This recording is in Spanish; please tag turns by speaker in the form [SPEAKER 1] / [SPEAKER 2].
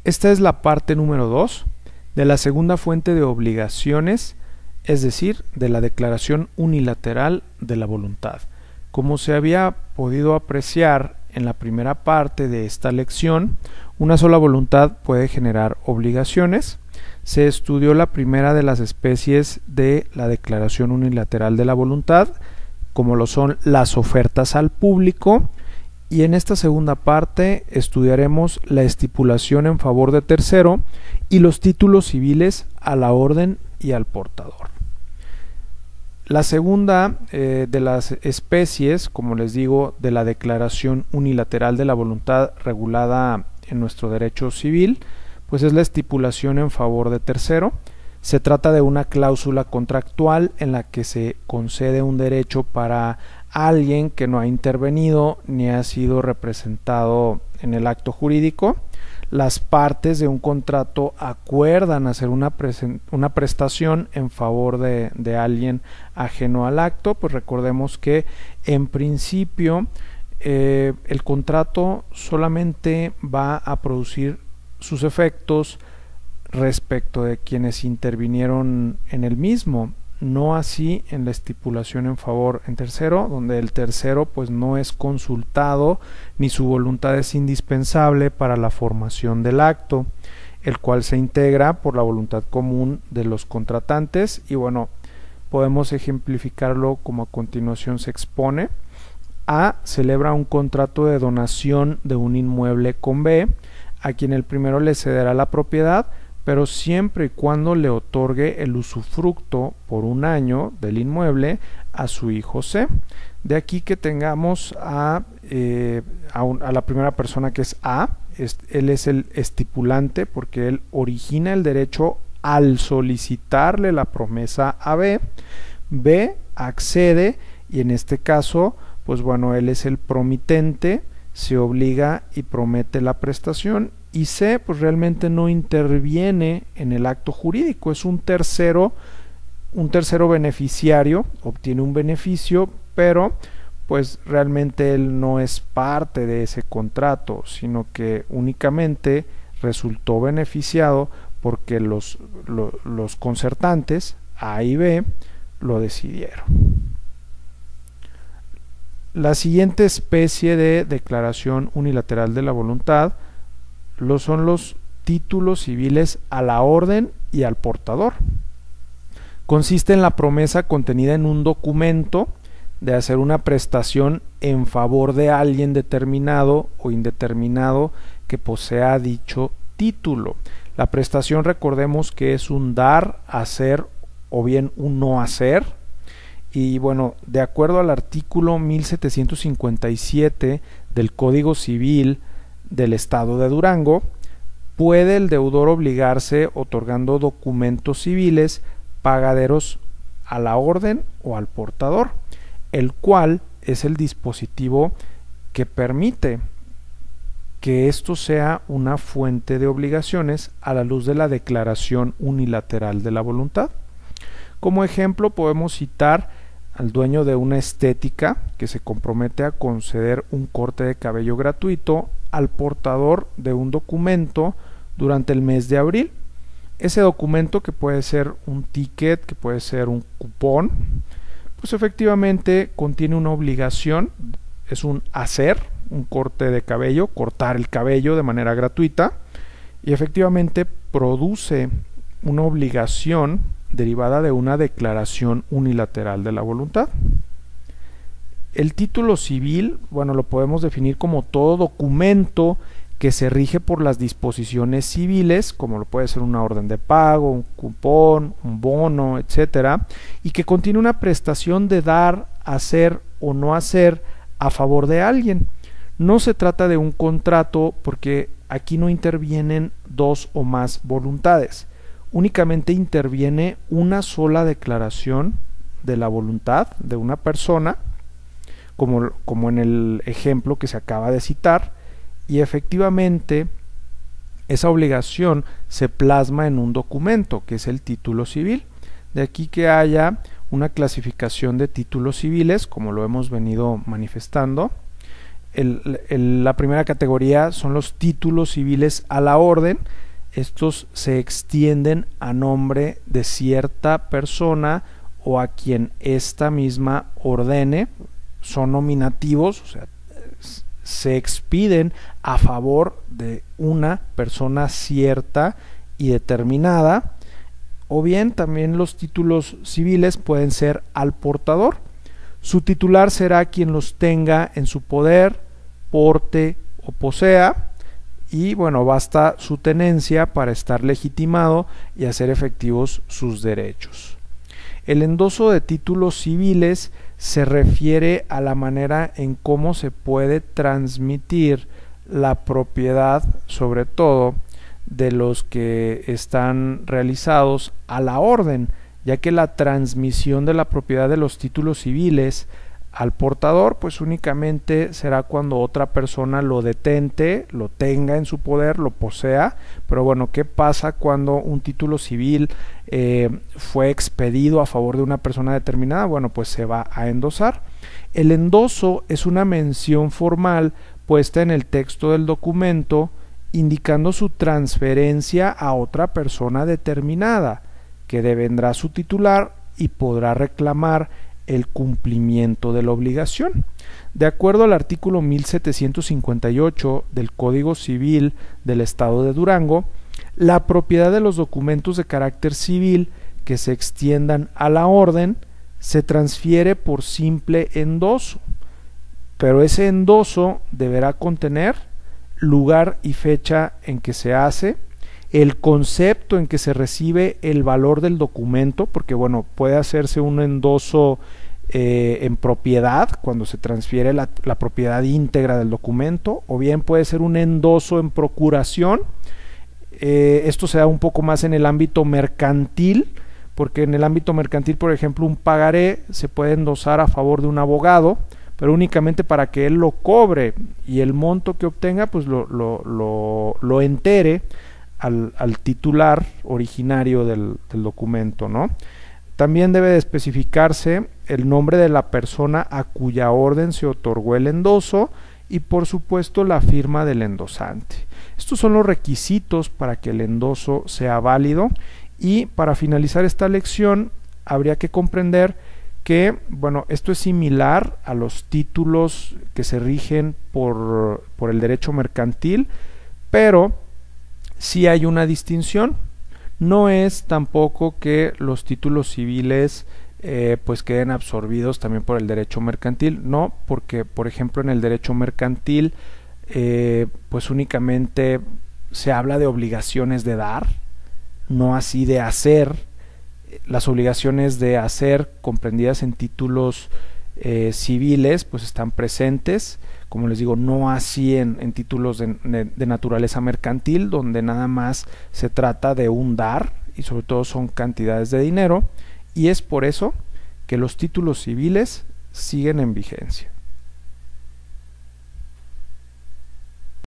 [SPEAKER 1] Esta es la parte número 2 de la segunda fuente de obligaciones, es decir, de la declaración unilateral de la voluntad. Como se había podido apreciar en la primera parte de esta lección, una sola voluntad puede generar obligaciones. Se estudió la primera de las especies de la declaración unilateral de la voluntad, como lo son las ofertas al público, y en esta segunda parte estudiaremos la estipulación en favor de tercero y los títulos civiles a la orden y al portador. La segunda de las especies, como les digo, de la declaración unilateral de la voluntad regulada en nuestro derecho civil, pues es la estipulación en favor de tercero. Se trata de una cláusula contractual en la que se concede un derecho para alguien que no ha intervenido ni ha sido representado en el acto jurídico. Las partes de un contrato acuerdan hacer una prestación en favor de alguien ajeno al acto. Pues recordemos que en principio el contrato solamente va a producir sus efectos respecto de quienes intervinieron en el mismo, no así en la estipulación en favor en tercero, donde el tercero pues no es consultado ni su voluntad es indispensable para la formación del acto, el cual se integra por la voluntad común de los contratantes. Y bueno, podemos ejemplificarlo como a continuación se expone. A celebra un contrato de donación de un inmueble con B, a quien el primero le cederá la propiedad, pero siempre y cuando le otorgue el usufructo por un año del inmueble a su hijo C. De aquí que tengamos a la primera persona, que es A. Él es el estipulante porque él origina el derecho al solicitarle la promesa a B. B accede y en este caso, pues bueno, él es el promitente, se obliga y promete la prestación, y C pues realmente no interviene en el acto jurídico, es un tercero beneficiario, obtiene un beneficio, pero pues realmente él no es parte de ese contrato, sino que únicamente resultó beneficiado porque los concertantes A y B lo decidieron. La siguiente especie de declaración unilateral de la voluntad son los títulos civiles a la orden y al portador. Consiste en la promesa contenida en un documento de hacer una prestación en favor de alguien determinado o indeterminado que posea dicho título. La prestación, recordemos que es un dar, hacer o bien un no hacer. Y bueno, de acuerdo al artículo 1757 del Código Civil del Estado de Durango, puede el deudor obligarse otorgando documentos civiles pagaderos a la orden o al portador, el cual es el dispositivo que permite que esto sea una fuente de obligaciones a la luz de la declaración unilateral de la voluntad. Como ejemplo podemos citar al dueño de una estética que se compromete a conceder un corte de cabello gratuito al portador de un documento durante el mes de abril. Ese documento, que puede ser un ticket, que puede ser un cupón, pues efectivamente contiene una obligación, es un hacer, un corte de cabello, cortar el cabello de manera gratuita, y efectivamente produce una obligación derivada de una declaración unilateral de la voluntad. El título civil, bueno, lo podemos definir como todo documento que se rige por las disposiciones civiles, como lo puede ser una orden de pago, un cupón, un bono, etcétera, y que contiene una prestación de dar, hacer o no hacer a favor de alguien. No se trata de un contrato porque aquí no intervienen dos o más voluntades. Únicamente interviene una sola declaración de la voluntad de una persona, como en el ejemplo que se acaba de citar, y efectivamente esa obligación se plasma en un documento que es el título civil. De aquí que haya una clasificación de títulos civiles, como lo hemos venido manifestando, La primera categoría son los títulos civiles a la orden. Estos se extienden a nombre de cierta persona o a quien ésta misma ordene. Son nominativos, o sea, se expiden a favor de una persona cierta y determinada. O bien también los títulos civiles pueden ser al portador. Su titular será quien los tenga en su poder, porte o posea, y bueno, basta su tenencia para estar legitimado y hacer efectivos sus derechos. El endoso de títulos civiles se refiere a la manera en cómo se puede transmitir la propiedad, sobre todo de los que están realizados a la orden, ya que la transmisión de la propiedad de los títulos civiles al portador pues únicamente será cuando otra persona lo detente, lo tenga en su poder, lo posea. Pero bueno, ¿qué pasa cuando un título civil fue expedido a favor de una persona determinada? Bueno, pues se va a endosar. El endoso es una mención formal puesta en el texto del documento indicando su transferencia a otra persona determinada, que devendrá su titular y podrá reclamar el cumplimiento de la obligación. De acuerdo al artículo 1758 del Código Civil del Estado de Durango, la propiedad de los documentos de carácter civil que se extiendan a la orden se transfiere por simple endoso, pero ese endoso deberá contener lugar y fecha en que se hace, el concepto en que se recibe el valor del documento, porque bueno, puede hacerse un endoso en propiedad cuando se transfiere la propiedad íntegra del documento, o bien puede ser un endoso en procuración. Esto se da un poco más en el ámbito mercantil, porque en el ámbito mercantil, por ejemplo, un pagaré se puede endosar a favor de un abogado, pero únicamente para que él lo cobre y el monto que obtenga pues lo entere al titular originario del documento, ¿no? También debe de especificarse el nombre de la persona a cuya orden se otorgó el endoso y por supuesto la firma del endosante. Estos son los requisitos para que el endoso sea válido. Y para finalizar esta lección habría que comprender que bueno, esto es similar a los títulos que se rigen por el derecho mercantil, pero sí hay una distinción. No es tampoco que los títulos civiles pues queden absorbidos también por el derecho mercantil, no, porque por ejemplo en el derecho mercantil pues únicamente se habla de obligaciones de dar, no así de hacer. Las obligaciones de hacer comprendidas en títulos civiles pues están presentes, como les digo, no así en títulos de naturaleza mercantil, donde nada más se trata de un dar y sobre todo son cantidades de dinero, y es por eso que los títulos civiles siguen en vigencia.